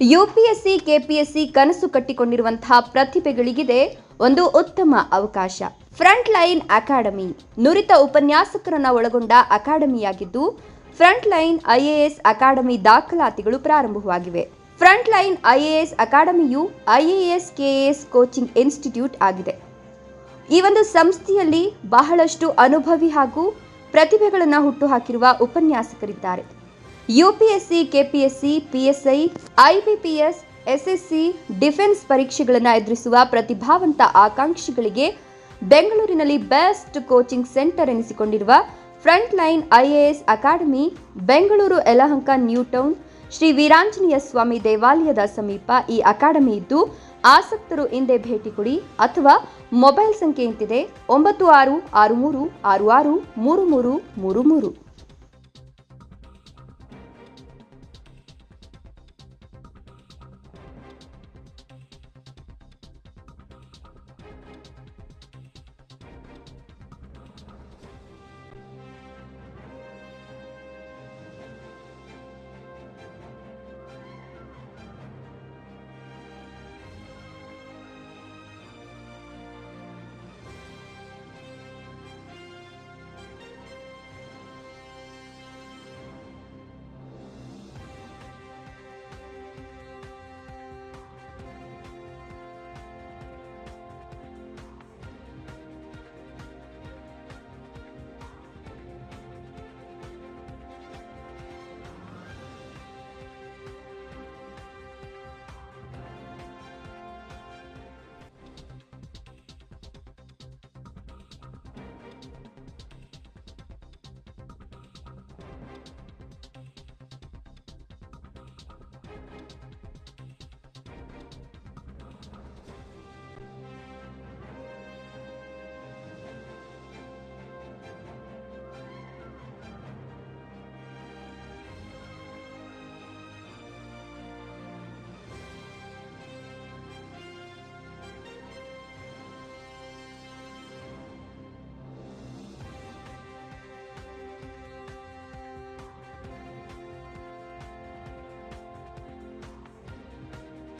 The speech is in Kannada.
ಯುಪಿಎಸ್ಸಿ ಕೆಪಿಎಸ್ಸಿ ಕನಸು ಕಟ್ಟಿಕೊಂಡಿರುವಂತಹ ಪ್ರತಿಭೆಗಳಿಗಿದೆ ಒಂದು ಉತ್ತಮ ಅವಕಾಶ. ಫ್ರಂಟ್ ಲೈನ್ ಅಕಾಡೆಮಿ ನುರಿತ ಉಪನ್ಯಾಸಕರನ್ನ ಒಳಗೊಂಡ ಅಕಾಡೆಮಿಯಾಗಿದ್ದು, ಫ್ರಂಟ್ ಲೈನ್ ಐಎಎಸ್ ಅಕಾಡೆಮಿ ದಾಖಲಾತಿಗಳು ಪ್ರಾರಂಭವಾಗಿವೆ. ಫ್ರಂಟ್ ಲೈನ್ ಐಎಎಸ್ ಅಕಾಡೆಮಿಯು ಐಎಎಸ್ ಕೆಎಎಸ್ ಕೋಚಿಂಗ್ ಇನ್ಸ್ಟಿಟ್ಯೂಟ್ ಆಗಿದೆ. ಈ ಒಂದು ಸಂಸ್ಥೆಯಲ್ಲಿ ಬಹಳಷ್ಟು ಅನುಭವಿ ಹಾಗೂ ಪ್ರತಿಭೆಗಳನ್ನು ಹುಟ್ಟುಹಾಕಿರುವ ಉಪನ್ಯಾಸಕರಿದ್ದಾರೆ. UPSC KPSC PSI IBPS SSC defence ಪರೀಕ್ಷೆಗಳನ್ನು ಎದುರಿಸುವ ಪ್ರತಿಭಾವಂತ ಆಕಾಂಕ್ಷಿಗಳಿಗೆ ಬೆಂಗಳೂರಿನಲ್ಲಿ ಬೆಸ್ಟ್ ಕೋಚಿಂಗ್ ಸೆಂಟರ್ ಎನಿಸಿಕೊಂಡಿರುವ front line IAS academy Bengaluru Yelahanka new town Shri Veeranjaneya Swamy ದೇವಾಲಯದ ಸಮೀಪ ಈ ಅಕಾಡೆಮಿ ಇದ್ದು, ಆಸಕ್ತರು ಹಿಂದೆ ಭೇಟಿ ಕೊಡಿ ಅಥವಾ ಮೊಬೈಲ್ ಸಂಖ್ಯೆ ಇಂತಿದೆ 9663663333.